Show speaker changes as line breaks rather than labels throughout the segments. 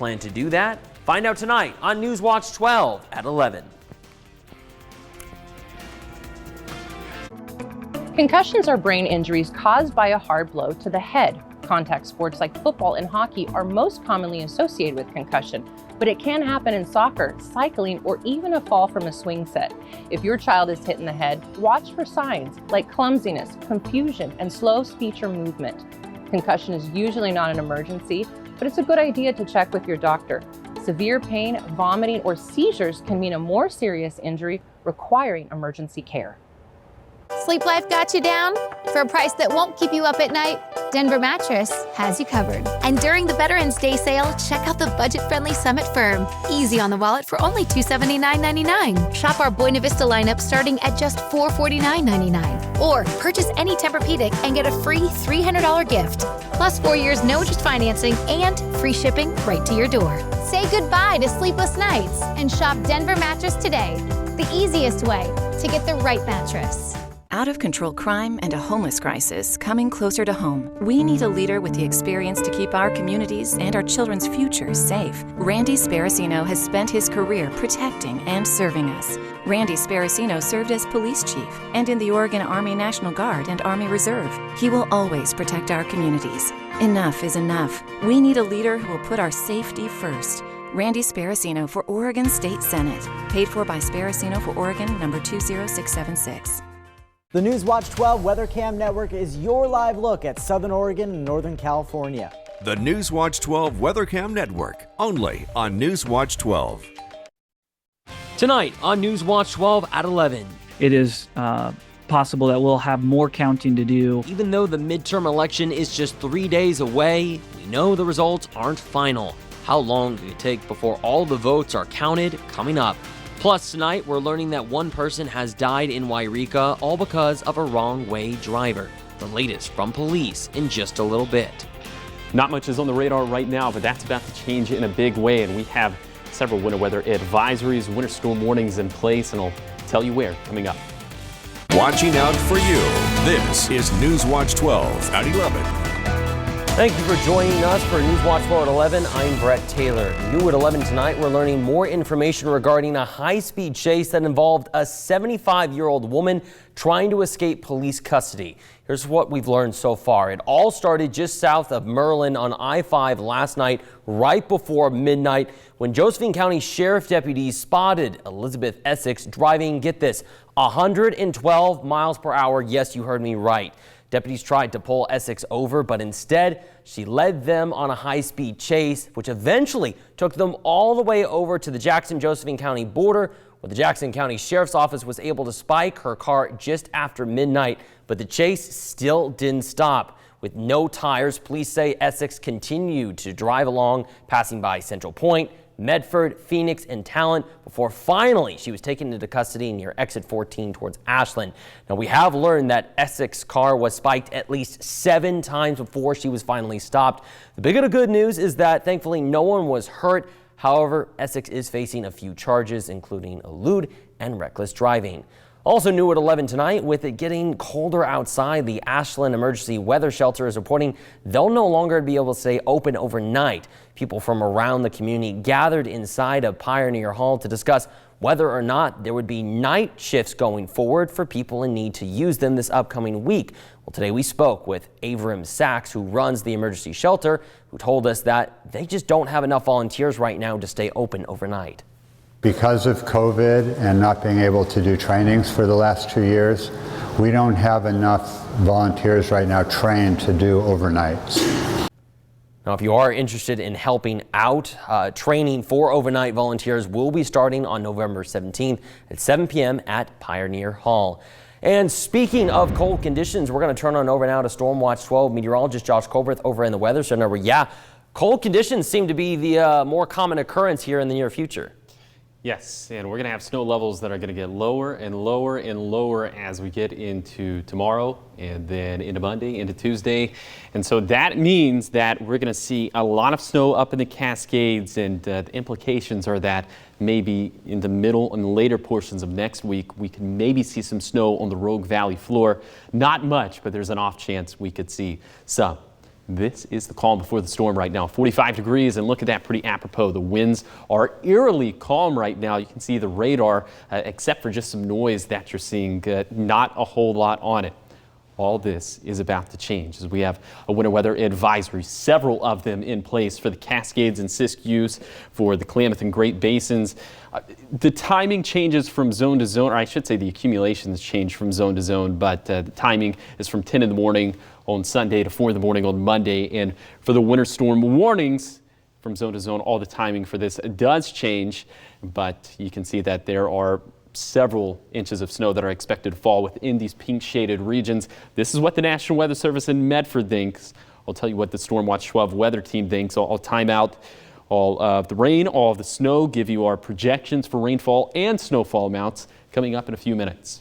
plan to do that? Find out tonight on Newswatch 12 at 11.
Concussions are brain injuries caused by a hard blow to the head. Contact sports like football and hockey are most commonly associated with concussion, but it can happen in soccer, cycling, or even a fall from a swing set. If your child is hit in the head, watch for signs like clumsiness, confusion, and slow speech or movement. Concussion is usually not an emergency, but it's a good idea to check with your doctor. Severe pain, vomiting, or seizures can mean a more serious injury requiring emergency care.
Sleep Life got you down? For a price that won't keep you up at night, Denver Mattress has you covered. And during the Veterans Day sale, check out the budget-friendly Summit Firm. Easy on the wallet for only $279.99. Shop our Buena Vista lineup starting at just $449.99. Or purchase any Tempur-Pedic and get a free $300 gift. Plus 4 years no-interest financing and free shipping right to your door. Say goodbye to sleepless nights and shop Denver Mattress today. The easiest way to get the right mattress.
Out-of-control crime and a homeless crisis coming closer to home. We need a leader with the experience to keep our communities and our children's futures safe. Randy Sparacino has spent his career protecting and serving us. Randy Sparacino served as police chief and in the Oregon Army National Guard and Army Reserve. He will always protect our communities. Enough is enough. We need a leader who will put our safety first. Randy Sparacino for Oregon State Senate. Paid for by Sparacino for Oregon, number 20676.
The Newswatch 12 Weather Cam Network is your live look at Southern Oregon and Northern California.
The Newswatch 12 Weather Cam Network, only on Newswatch 12.
Tonight on Newswatch 12 at 11.
It is possible that we'll have more counting to do.
Even though the midterm election is just 3 days away, we know the results aren't final. How long did it take before all the votes are counted? Coming up. Plus, tonight, we're learning that one person has died in Wairika, all because of a wrong-way driver. The latest from police in just a little bit.
Not much is on the radar right now, but that's about to change in a big way, and we have several winter weather advisories, winter storm warnings in place, and I'll tell you where coming up.
Watching out for you. This is Newswatch 12 at 11.
Thank you for joining us for Newswatch 12 at 11. I'm Brett Taylor. New at 11 tonight, we're learning more information regarding a high-speed chase that involved a 75-year-old woman trying to escape police custody. Here's what we've learned so far. It all started just south of Merlin on I-5 last night, right before midnight, when Josephine County Sheriff deputies spotted Elizabeth Essex driving, get this, 112 miles per hour. Yes, you heard me right. Deputies tried to pull Essex over, but instead, she led them on a high-speed chase, which eventually took them all the way over to the Jackson-Josephine County border, where the Jackson County Sheriff's Office was able to spike her car just after midnight. But the chase still didn't stop. With no tires, police say Essex continued to drive along, passing by Central Point, Medford, Phoenix, and Talent before finally she was taken into custody near exit 14 towards Ashland. Now, we have learned that Essex's car was spiked at least 7 times before she was finally stopped. The big of the good news is that thankfully no one was hurt. However, Essex is facing a few charges, including elude and reckless driving. Also new at 11 tonight, with it getting colder outside, the Ashland Emergency Weather Shelter is reporting they'll no longer be able to stay open overnight. People from around the community gathered inside of Pioneer Hall to discuss whether or not there would be night shifts going forward for people in need to use them this upcoming week. Well, today we spoke with Avram Sachs, who runs the emergency shelter, who told us that they just don't have enough volunteers right now to stay open overnight.
Because of COVID and not being able to do trainings for the last 2 years, we don't have enough volunteers right now trained to do overnights.
Now, if you are interested in helping out, training for overnight volunteers will be starting on November 17th at 7 p.m. at Pioneer Hall. And speaking of cold conditions, we're going to turn on over now to Stormwatch 12 meteorologist Josh Colbert over in the Weather Center, where, cold conditions seem to be the more common occurrence here in the near future.
Yes, and we're going to have snow levels that are going to get lower and lower and lower as we get into tomorrow and then into Monday, into Tuesday. And so that means that we're going to see a lot of snow up in the Cascades, and the implications are that maybe in the middle and later portions of next week, we can maybe see some snow on the Rogue Valley floor. Not much, but there's an off chance we could see some. This is the calm before the storm right now. 45 degrees, and look at that, pretty apropos. The winds are eerily calm right now. You can see the radar, except for just some noise that you're seeing, not a whole lot on it. All this is about to change as we have a winter weather advisory, several of them in place for the Cascades and Siskiyous, for the Klamath and Great Basins. The timing changes from zone to zone, or I should say the accumulations change from zone to zone, but the timing is from 10 in the morning on Sunday to 4 in the morning on Monday. And for the winter storm warnings from zone to zone, all the timing for this does change, but you can see that there are several inches of snow that are expected to fall within these pink shaded regions. This is what the National Weather Service in Medford thinks. I'll tell you what the Storm Watch 12 weather team thinks. I'll time out all of the rain, all of the snow, give you our projections for rainfall and snowfall amounts coming up in a few minutes.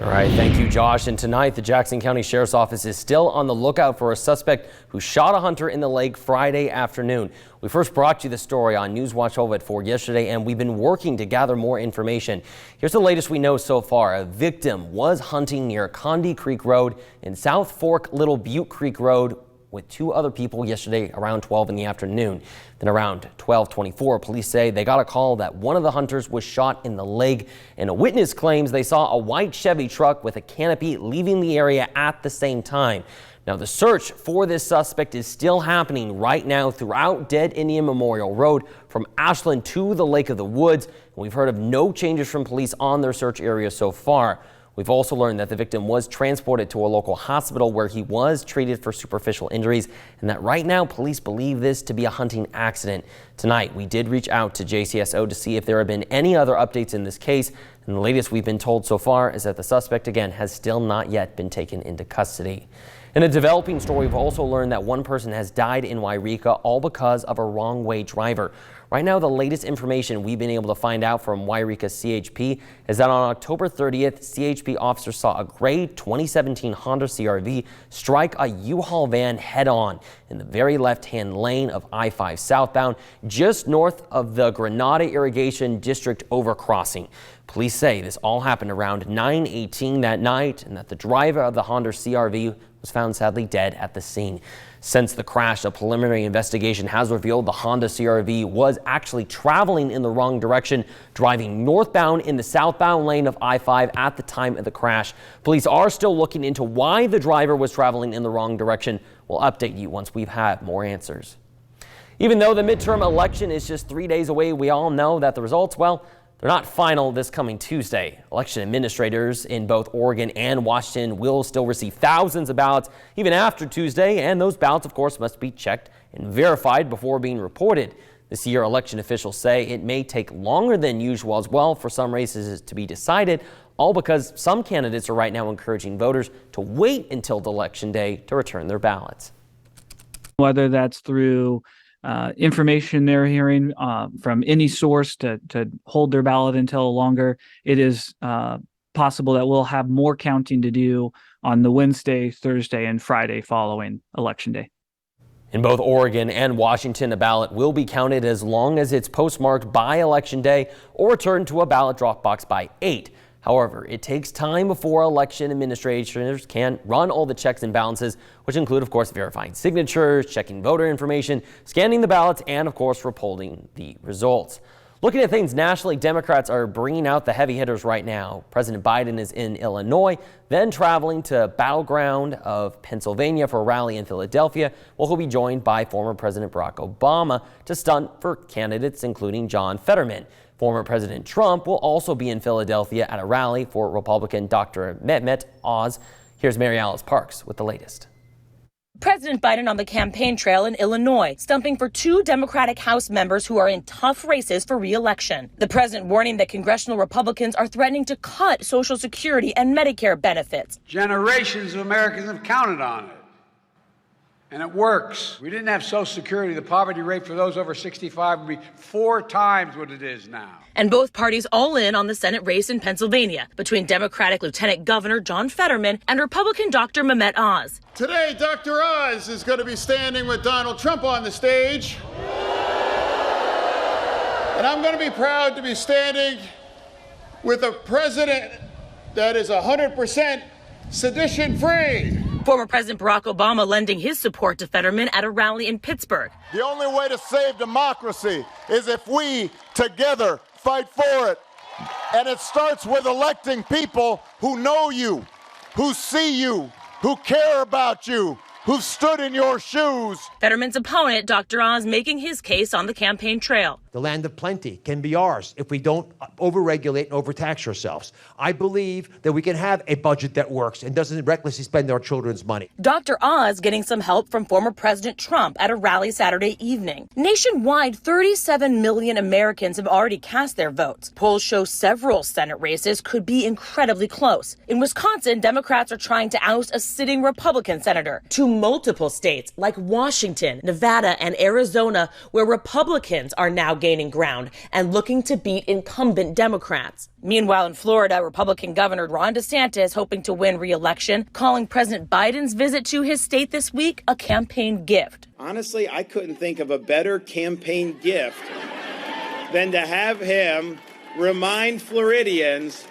All right, thank you, Josh. And tonight, the Jackson County Sheriff's Office is still on the lookout for a suspect who shot a hunter in the lake Friday afternoon. We first brought you the story on News Watch 12 at 4 yesterday, and we've been working to gather more information. Here's the latest we know so far. A victim was hunting near Condy Creek Road and South Fork Little Butte Creek Road with 2 other people yesterday around 12 in the afternoon. Then around 12:24, police say they got a call that one of the hunters was shot in the leg, and a witness claims they saw a white Chevy truck with a canopy leaving the area at the same time. Now, the search for this suspect is still happening right now throughout Dead Indian Memorial Road from Ashland to the Lake of the Woods. And we've heard of no changes from police on their search area so far. We've also learned that the victim was transported to a local hospital where he was treated for superficial injuries, and that right now police believe this to be a hunting accident. Tonight, we did reach out to JCSO to see if there have been any other updates in this case, and the latest we've been told so far is that the suspect, again, has still not yet been taken into custody. In a developing story, we've also learned that one person has died in Wairika, all because of a wrong-way driver. Right now, the latest information we've been able to find out from Wairika CHP is that on October 30th, CHP officers saw a gray 2017 Honda CRV strike a U-Haul van head-on in the very left-hand lane of I-5 southbound, just north of the Granada Irrigation District overcrossing. Police say this all happened around 9:18 that night, and that the driver of the Honda CRV was found sadly dead at the scene. Since the crash, a preliminary investigation has revealed the Honda CRV was actually traveling in the wrong direction, driving northbound in the southbound lane of I-5 at the time of the crash. Police are still looking into why the driver was traveling in the wrong direction. We'll update you once we've had more answers. Even though the midterm election is just 3 days away, we all know that the results, well, they're not final this coming Tuesday. Election administrators in both Oregon and Washington will still receive thousands of ballots even after Tuesday, and those ballots, of course, must be checked and verified before being reported. This year, election officials say it may take longer than usual as well for some races to be decided, all because some candidates are right now encouraging voters to wait until Election Day to return their ballots.
Whether that's through information they're hearing from any source to hold their ballot until longer, it is possible that we'll have more counting to do on the Wednesday, Thursday, and Friday following Election Day.
In both Oregon and Washington, a ballot will be counted as long as it's postmarked by Election Day or returned to a ballot drop box by 8. However, it takes time before election administrators can run all the checks and balances, which include, of course, verifying signatures, checking voter information, scanning the ballots, and, of course, reporting the results. Looking at things nationally, Democrats are bringing out the heavy hitters right now. President Biden is in Illinois, then traveling to battleground of Pennsylvania for a rally in Philadelphia, where he'll be joined by former President Barack Obama to stunt for candidates including John Fetterman. Former President Trump will also be in Philadelphia at a rally for Republican Dr. Mehmet Oz. Here's Mary Alice Parks with the latest.
President Biden on the campaign trail in Illinois, stumping for 2 Democratic House members who are in tough races for re-election. The president warning that congressional Republicans are threatening to cut Social Security and Medicare benefits.
Generations of Americans have counted on it, and it works. We didn't have Social Security. The poverty rate for those over 65 would be 4 times what it is now.
And both parties all in on the Senate race in Pennsylvania between Democratic Lieutenant Governor John Fetterman and Republican Dr. Mehmet Oz.
Today, Dr. Oz is going to be standing with Donald Trump on the stage. And I'm going to be proud to be standing with a president that is 100% sedition-free.
Former President Barack Obama lending his support to Fetterman at a rally in Pittsburgh.
The only way to save democracy is if we together fight for it. And it starts with electing people who know you, who see you, who care about you, who've stood in your shoes.
Fetterman's opponent, Dr. Oz, making his case on the campaign trail.
The land of plenty can be ours if we don't overregulate and overtax ourselves. I believe that we can have a budget that works and doesn't recklessly spend our children's money.
Dr. Oz getting some help from former President Trump at a rally Saturday evening. Nationwide, 37 million Americans have already cast their votes. Polls show several Senate races could be incredibly close. In Wisconsin, Democrats are trying to oust a sitting Republican senator. To multiple states like Washington, Nevada, and Arizona, where Republicans are now gaining ground and looking to beat incumbent Democrats. Meanwhile, in Florida, Republican Governor Ron DeSantis hoping to win re-election, calling President Biden's visit to his state this week a campaign gift.
Honestly, I couldn't think of a better campaign gift than to have him remind Floridians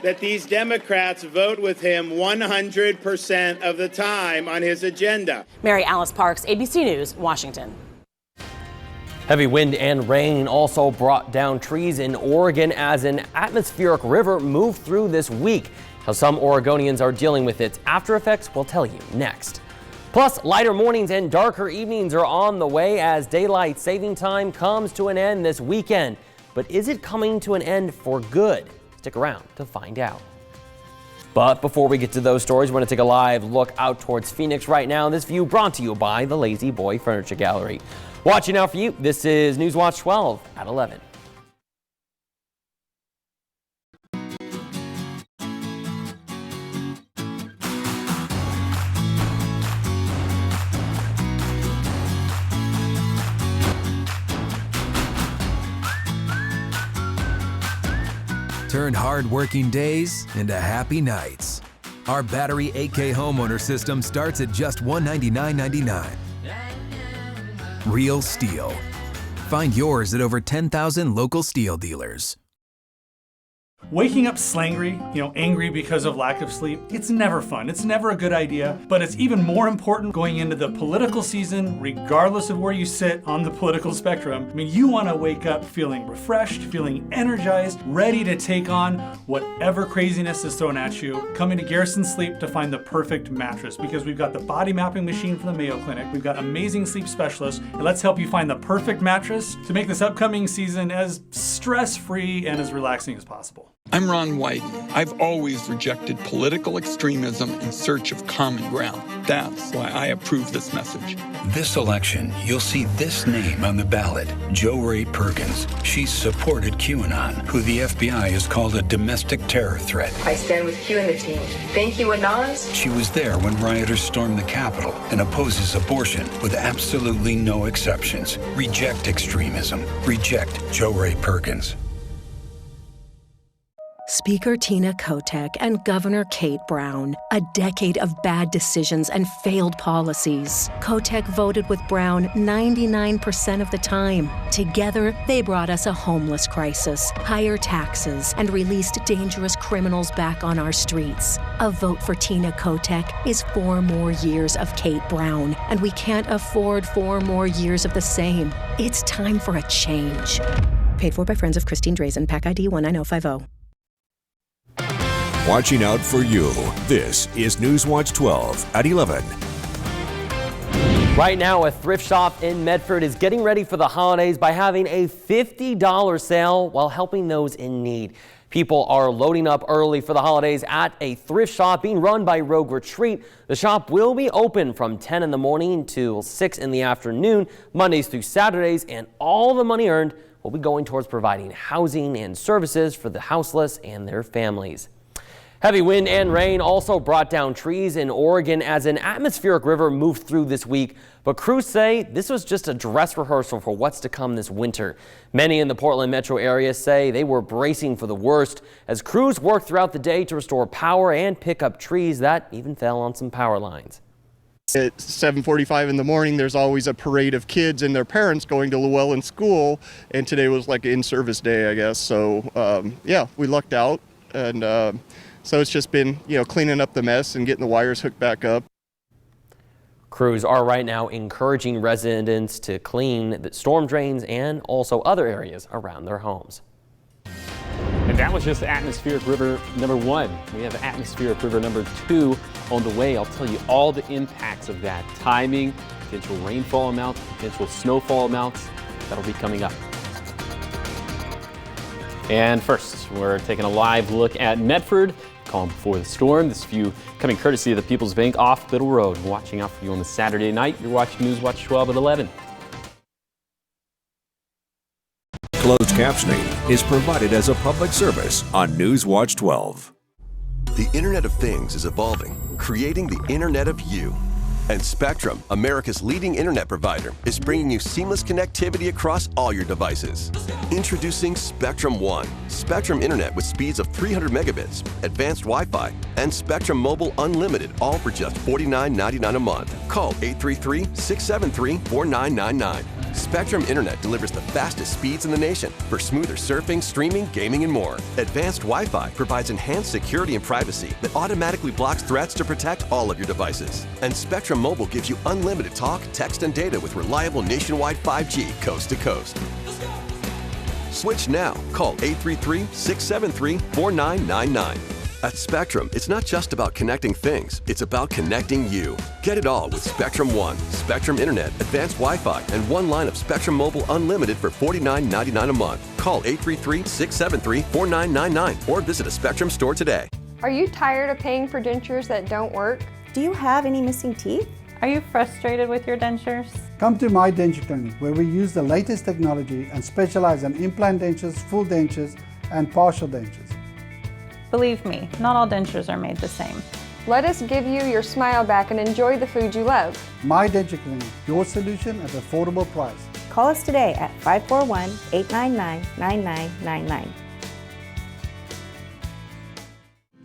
that these Democrats vote with him 100% of the time on his agenda.
Mary Alice Parks, ABC News, Washington.
Heavy wind and rain also brought down trees in Oregon as an atmospheric river moved through this week. How some Oregonians are dealing with its after effects, we'll tell you next. Plus, lighter mornings and darker evenings are on the way as daylight saving time comes to an end this weekend. But is it coming to an end for good? Stick around to find out. But before we get to those stories, we're going to take a live look out towards Phoenix right now. This view brought to you by the Lazy Boy Furniture Gallery. Watching out for you, this is Newswatch 12 at 11.
Turn hard-working days into happy nights. Our battery 8K homeowner system starts at just $199.99. Real STIHL. Find yours at over 10,000 local STIHL dealers.
Waking up slangry, angry because of lack of sleep, it's never fun. It's never a good idea, but it's even more important going into the political season, regardless of where you sit on the political spectrum. You want to wake up feeling refreshed, feeling energized, ready to take on whatever craziness is thrown at you. Come into Garrison Sleep to find the perfect mattress because we've got the body mapping machine from the Mayo Clinic. We've got amazing sleep specialists, and let's help you find the perfect mattress to make this upcoming season as stress-free and as relaxing as possible.
I'm Ron Wyden. I've always rejected political extremism in search of common ground. That's why I approve this message.
This election, you'll see this name on the ballot, Jo Rae Perkins. She's supported QAnon, who the FBI has called a domestic terror threat.
I stand with Q and the team. Thank you, Anaz.
She was there when rioters stormed the Capitol and opposes abortion with absolutely no exceptions. Reject extremism. Reject Jo Rae Perkins.
Speaker Tina Kotek and Governor Kate Brown. A decade of bad decisions and failed policies. Kotek voted with Brown 99% of the time. Together, they brought us a homeless crisis, higher taxes, and released dangerous criminals back on our streets. A vote for Tina Kotek is 4 more years of Kate Brown, and we can't afford 4 more years of the same. It's time for a change. Paid for by friends of Christine Drazen, PAC ID 19050.
Watching out for you. This is Newswatch 12 at 11.
Right now, a thrift shop in Medford is getting ready for the holidays by having a $50 sale while helping those in need. People are loading up early for the holidays at a thrift shop being run by Rogue Retreat. The shop will be open from 10 in the morning to 6 in the afternoon, Mondays through Saturdays, and all the money earned will be going towards providing housing and services for the houseless and their families. Heavy wind and rain also brought down trees in Oregon as an atmospheric river moved through this week. But crews say this was just a dress rehearsal for what's to come this winter. Many in the Portland metro area say they were bracing for the worst as crews worked throughout the day to restore power and pick up trees that even fell on some power lines.
At 7:45 in the morning, there's always a parade of kids and their parents going to Llewellyn School. And today was like in-service day, I guess. So, yeah, we lucked out. And so it's just been, cleaning up the mess and getting the wires hooked back up.
Crews are right now encouraging residents to clean the storm drains and also other areas around their homes.
And that was just atmospheric river number 1. We have atmospheric river number 2 on the way. I'll tell you all the impacts of that. Timing, potential rainfall amounts, potential snowfall amounts. That'll be coming up. And first, we're taking a live look at Medford. Calm before the storm. This view coming courtesy of the People's Bank off Biddle Road. Watching out for you on the Saturday night. You're watching News Watch 12 at 11.
Closed captioning is provided as a public service on News Watch 12.
The Internet of Things is evolving, creating the Internet of You. And Spectrum, America's leading internet provider, is bringing you seamless connectivity across all your devices. Introducing Spectrum One, Spectrum Internet with speeds of 300 megabits, advanced Wi-Fi, and Spectrum Mobile Unlimited, all for just $49.99 a month. Call 833-673-4999. Spectrum Internet delivers the fastest speeds in the nation for smoother surfing, streaming, gaming, and more. Advanced Wi-Fi provides enhanced security and privacy that automatically blocks threats to protect all of your devices. And Spectrum Mobile gives you unlimited talk, text, and data with reliable nationwide 5G coast to coast. Switch now. Call 833-673-4999. At Spectrum, it's not just about connecting things, it's about connecting you. Get it all with Spectrum One, Spectrum Internet, advanced Wi-Fi, and one line of Spectrum Mobile Unlimited for $49.99 a month. Call 833-673-4999 or visit a Spectrum store today.
Are you tired of paying for dentures that don't work?
Do you have any missing teeth?
Are you frustrated with your dentures?
Come to My Denture Clinic, where we use the latest technology and specialize in implant dentures, full dentures, and partial dentures.
Believe me, not all dentures are made the same.
Let us give you your smile back and enjoy the food you love.
My Denture Clinic, your solution at an affordable price.
Call us today at 541-899-9999.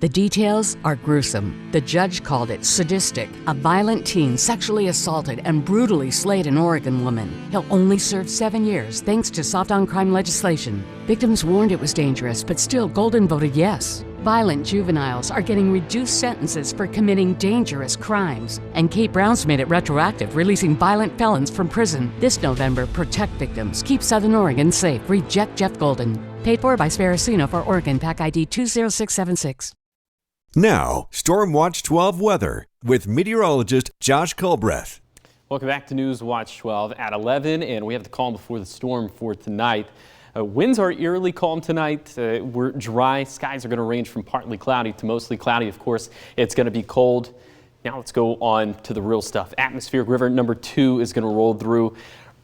The details are gruesome. The judge called it sadistic. A violent teen sexually assaulted and brutally slayed an Oregon woman. He'll only serve 7 years thanks to soft on crime legislation. Victims warned it was dangerous, but still Golden voted yes. Violent juveniles are getting reduced sentences for committing dangerous crimes. And Kate Brown's made it retroactive, releasing violent felons from prison. This November, protect victims. Keep Southern Oregon safe. Reject Jeff Golden. Paid for by Sparacino for Oregon, PAC ID 20676.
Now, Storm Watch 12 weather with meteorologist Josh Culbreth.
Welcome back to News Watch 12 at 11, and we have the calm before the storm for tonight. Winds are eerily calm tonight. We're dry. Skies are going to range from partly cloudy to mostly cloudy. Of course, it's going to be cold. Now let's go on to the real stuff. Atmospheric river number 2 is going to roll through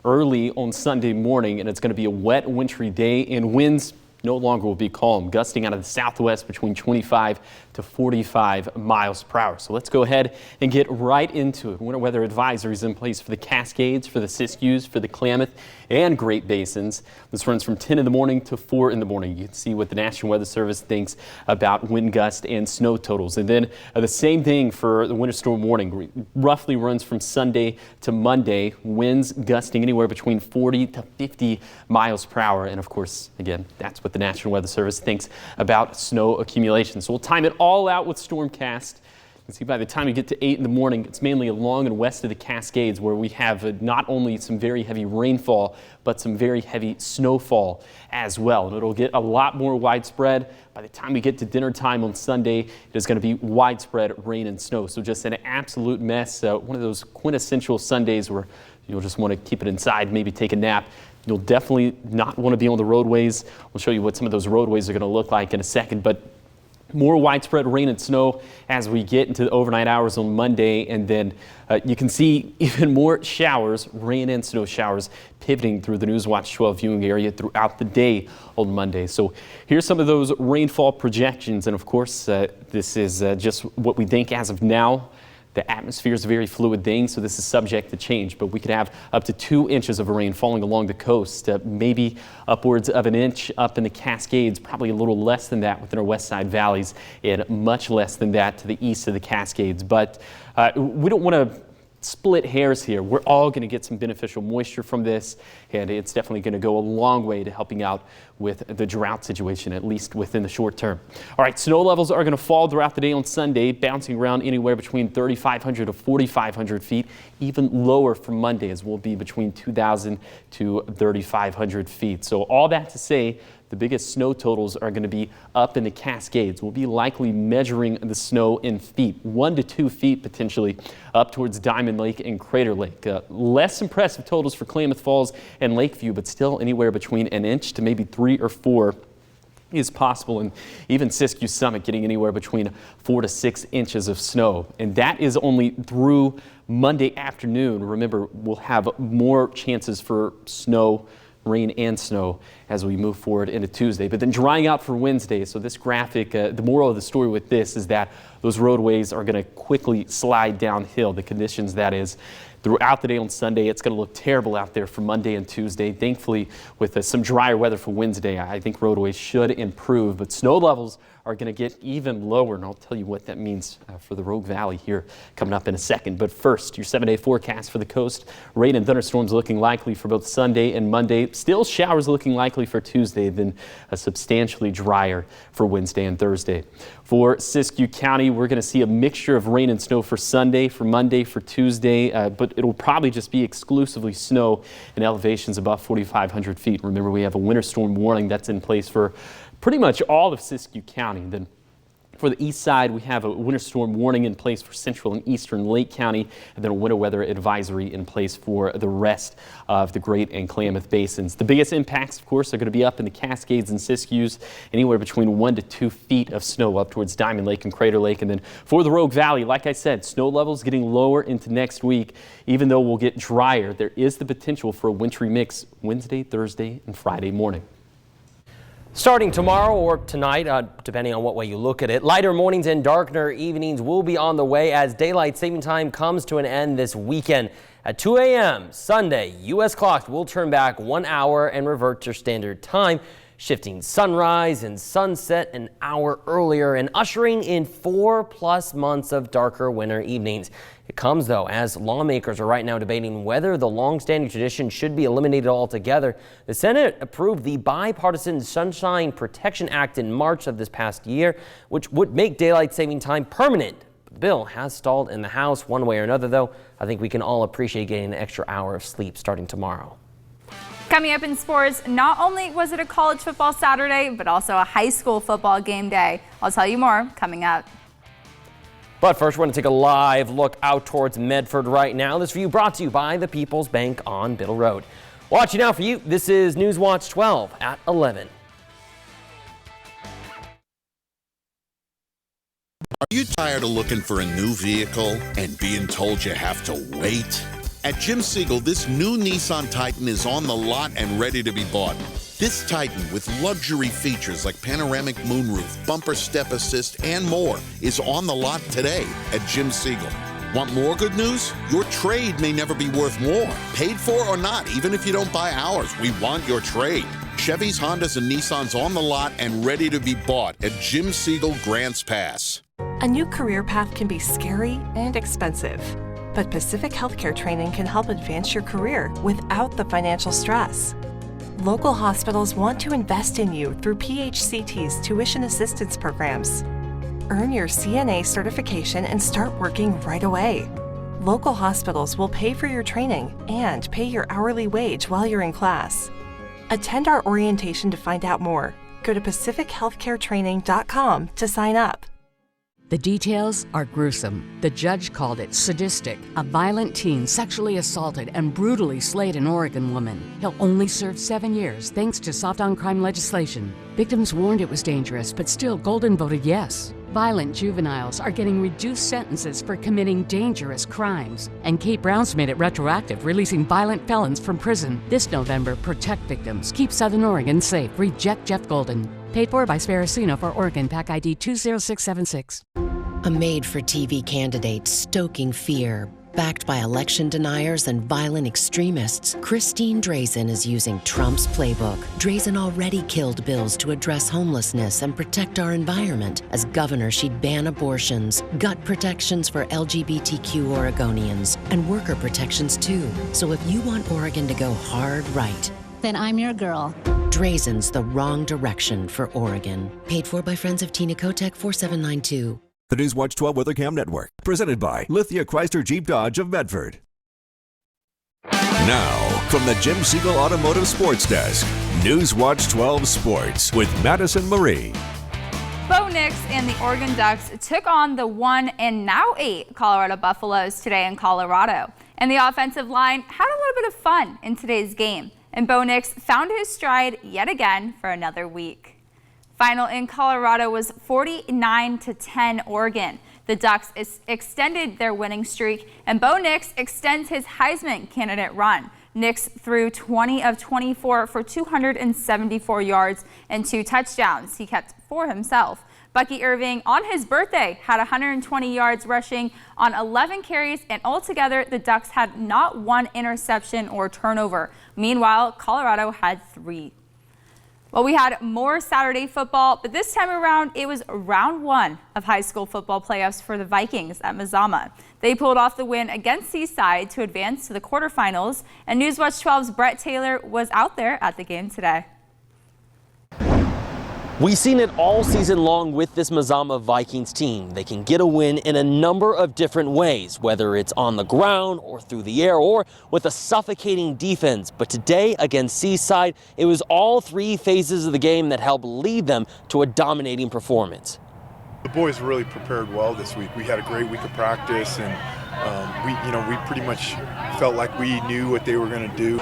early on Sunday morning, and it's going to be a wet, wintry day, and winds no longer will be calm, gusting out of the southwest between 25 to 45 miles per hour. So let's go ahead and get right into it. Winter weather advisories in place for the Cascades, for the Siskiyous, for the Klamath, and Great Basins. This runs from 10 in the morning to 4 in the morning. You can see what the National Weather Service thinks about wind gust and snow totals. And then the same thing for the winter storm warning. Roughly runs from Sunday to Monday. Winds gusting anywhere between 40 to 50 miles per hour. And of course, again, that's what the National Weather Service thinks about snow accumulation. So we'll time it all out with Stormcast. You can see by the time you get to 8 in the morning, it's mainly along and west of the Cascades where we have not only some very heavy rainfall, but some very heavy snowfall as well. And it'll get a lot more widespread. By the time we get to dinner time on Sunday, it is going to be widespread rain and snow. So just an absolute mess. One of those quintessential Sundays where you'll just want to keep it inside, maybe take a nap. You'll definitely not want to be on the roadways. We'll show you what some of those roadways are going to look like in a second. But more widespread rain and snow as we get into the overnight hours on Monday, and then you can see even more showers, rain and snow showers, pivoting through the News Watch 12 viewing area throughout the day on Monday. So here's some of those rainfall projections, and of course this is just what we think as of now. The atmosphere is a very fluid thing, so this is subject to change, but we could have up to 2 inches of rain falling along the coast, maybe upwards of an inch up in the Cascades, probably a little less than that within our west side valleys, and much less than that to the east of the Cascades. But we don't want to split hairs here. We're all going to get some beneficial moisture from this, and it's definitely going to go a long way to helping out with the drought situation, at least within the short term. All right, snow levels are going to fall throughout the day on Sunday, bouncing around anywhere between 3,500 to 4,500 feet, even lower for Monday, as we'll be between 2,000 to 3,500 feet. So all that to say, the biggest snow totals are going to be up in the Cascades. We'll be likely measuring the snow in feet, 1 to 2 feet potentially, up towards Diamond Lake and Crater Lake. Less impressive totals for Klamath Falls and Lakeview, but still anywhere between an inch to maybe 3 or 4 is possible, and even Siskiyou Summit getting anywhere between 4 to 6 inches of snow. And that is only through Monday afternoon. Remember, we'll have more chances for snow, rain and snow as we move forward into Tuesday, but then drying out for Wednesday. So this graphic, the moral of the story with this is that those roadways are going to quickly slide downhill. The conditions, that is, throughout the day on Sunday. It's going to look terrible out there for Monday and Tuesday. Thankfully, with some drier weather for Wednesday, I think roadways should improve, but snow levels are going to get even lower, and I'll tell you what that means for the Rogue Valley here coming up in a second. But first, your 7-day forecast for the coast. Rain and thunderstorms looking likely for both Sunday and Monday. Still showers looking likely for Tuesday, then substantially drier for Wednesday and Thursday. For Siskiyou County, we're going to see a mixture of rain and snow for Sunday, for Monday, for Tuesday, but it'll probably just be exclusively snow in elevations above 4,500 feet. Remember, we have a winter storm warning that's in place for pretty much all of Siskiyou County. Then for the east side, we have a winter storm warning in place for central and eastern Lake County, and then a winter weather advisory in place for the rest of the Great and Klamath basins. The biggest impacts, of course, are going to be up in the Cascades and Siskiyous, anywhere between 1 to 2 feet of snow up towards Diamond Lake and Crater Lake. And then for the Rogue Valley, like I said, snow levels getting lower into next week. Even though we'll get drier, there is the potential for a wintry mix Wednesday, Thursday, and Friday morning.
Starting tomorrow or tonight, depending on what way you look at it, lighter mornings and darker evenings will be on the way as daylight saving time comes to an end this weekend. At 2 a.m. Sunday, U.S. clocks will turn back 1 hour and revert to standard time, shifting sunrise and sunset an hour earlier and ushering in 4+ months of darker winter evenings. It comes, though, as lawmakers are right now debating whether the long-standing tradition should be eliminated altogether. The Senate approved the bipartisan Sunshine Protection Act in March of this past year, which would make daylight saving time permanent. The bill has stalled in the House one way or another, though. I think we can all appreciate getting an extra hour of sleep starting tomorrow.
Coming up in sports, not only was it a college football Saturday, but also a high school football game day. I'll tell you more coming up.
But first, we're going to take a live look out towards Medford right now. This view brought to you by the People's Bank on Biddle Road. Watching out for you, this is News Watch 12 at 11.
Are you tired of looking for a new vehicle and being told you have to wait? At Jim Siegel, this new Nissan Titan is on the lot and ready to be bought. This Titan, with luxury features like panoramic moonroof, bumper step assist, and more, is on the lot today at Jim Siegel. Want more good news? Your trade may never be worth more. Paid for or not, even if you don't buy ours, we want your trade. Chevys, Hondas, and Nissans on the lot and ready to be bought at Jim Siegel Grants Pass.
A new career path can be scary and expensive, but Pacific Healthcare Training can help advance your career without the financial stress. Local hospitals want to invest in you through PHCT's tuition assistance programs. Earn your CNA certification and start working right away. Local hospitals will pay for your training and pay your hourly wage while you're in class. Attend our orientation to find out more. Go to pacifichealthcaretraining.com to sign up.
The details are gruesome. The judge called it sadistic. A violent teen sexually assaulted and brutally slayed an Oregon woman. He'll only serve 7 years thanks to soft-on-crime legislation. Victims warned it was dangerous, but still Golden voted yes. Violent juveniles are getting reduced sentences for committing dangerous crimes. And Kate Brown's made it retroactive, releasing violent felons from prison. This November, protect victims. Keep Southern Oregon safe. Reject Jeff Golden. Paid for by Sparacino for Oregon, PAC ID 20676.
A made-for-TV candidate stoking fear, Backed by election deniers and violent extremists, Christine Drazan is using Trump's playbook. Drazan already killed bills to address homelessness and protect our environment. As governor, she'd ban abortions, gut protections for LGBTQ Oregonians, and worker protections too. So if you want Oregon to go hard right,
then I'm your girl.
Drazan's the wrong direction for Oregon. Paid for by Friends of Tina Kotek 4792.
The Newswatch 12 Weather Cam Network, presented by Lithia Chrysler Jeep Dodge of Medford. Now, from the Jim Siegel Automotive Sports Desk, Newswatch 12 Sports with Madison Marie.
Bo Nix and the Oregon Ducks took on the 1 and now 8 Colorado Buffaloes today in Colorado. And the offensive line had a little bit of fun in today's game. And Bo Nix found his stride yet again for another week. Final in Colorado was 49-10 Oregon. The Ducks extended their winning streak, and Bo Nix extends his Heisman candidate run. Nix threw 20 of 24 for 274 yards and 2 touchdowns. He kept 4 himself. Bucky Irving, on his birthday, had 120 yards rushing on 11 carries, and altogether the Ducks had not 1 interception or turnover. Meanwhile, Colorado had 3. Well, we had more Saturday football, but this time around, it was round 1 of high school football playoffs for the Vikings at Mazama. They pulled off the win against Seaside to advance to the quarterfinals, and Newswatch 12's Brett Taylor was out there at the game today.
We've seen it all season long with this Mazama Vikings team. They can get a win in a number of different ways, whether it's on the ground or through the air or with a suffocating defense. But today against Seaside, it was all 3 phases of the game that helped lead them to a dominating performance.
The boys really prepared well this week. We had a great week of practice, and we pretty much felt like we knew what they were going to do.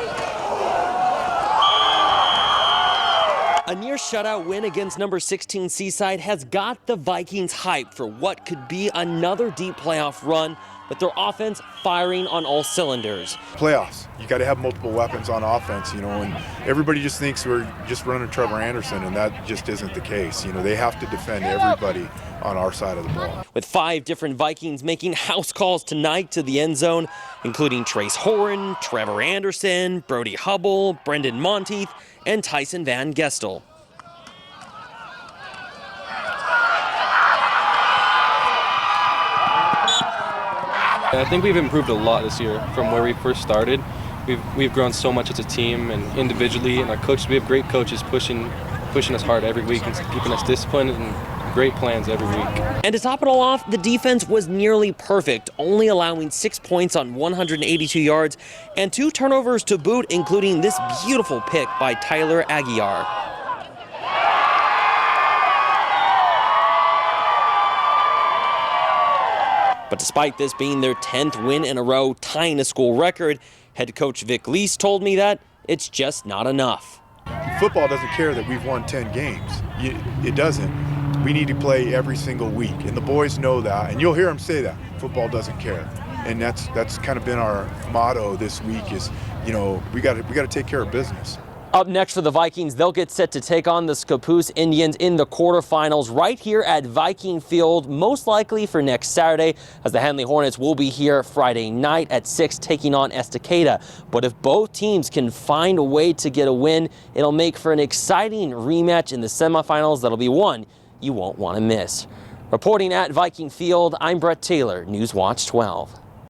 A near shutout win against number 16 Seaside has got the Vikings hyped for what could be another deep playoff run, with their offense firing on all cylinders.
Playoffs, you got to have multiple weapons on offense, and everybody just thinks we're just running Trevor Anderson, and that just isn't the case. They have to defend everybody on our side of the ball.
With 5 different Vikings making house calls tonight to the end zone, including Trace Horan, Trevor Anderson, Brody Hubble, Brendan Monteith, and Tyson Van Gestel.
I think we've improved a lot this year from where we first started. We've grown so much as a team and individually, and our coaches, we have great coaches pushing us hard every week and keeping us disciplined and great plans every week.
And to top it all off, the defense was nearly perfect, only allowing 6 points on 182 yards and 2 turnovers to boot, including this beautiful pick by Tyler Aguiar. But despite this being their 10th win in a row, tying a school record, head coach Vic Lease told me that it's just not enough.
Football doesn't care that we've won 10 games. It doesn't. We need to play every single week, and the boys know that, and you'll hear them say that. Football doesn't care, and that's kind of been our motto this week is, we got to take care of business.
Up next for the Vikings, they'll get set to take on the Scappoose Indians in the quarterfinals right here at Viking Field, most likely for next Saturday, as the Henley Hornets will be here Friday night at 6 taking on Estacada. But if both teams can find a way to get a win, it'll make for an exciting rematch in the semifinals that'll be one you won't want to miss. Reporting at Viking Field, I'm Brett Taylor, Newswatch 12.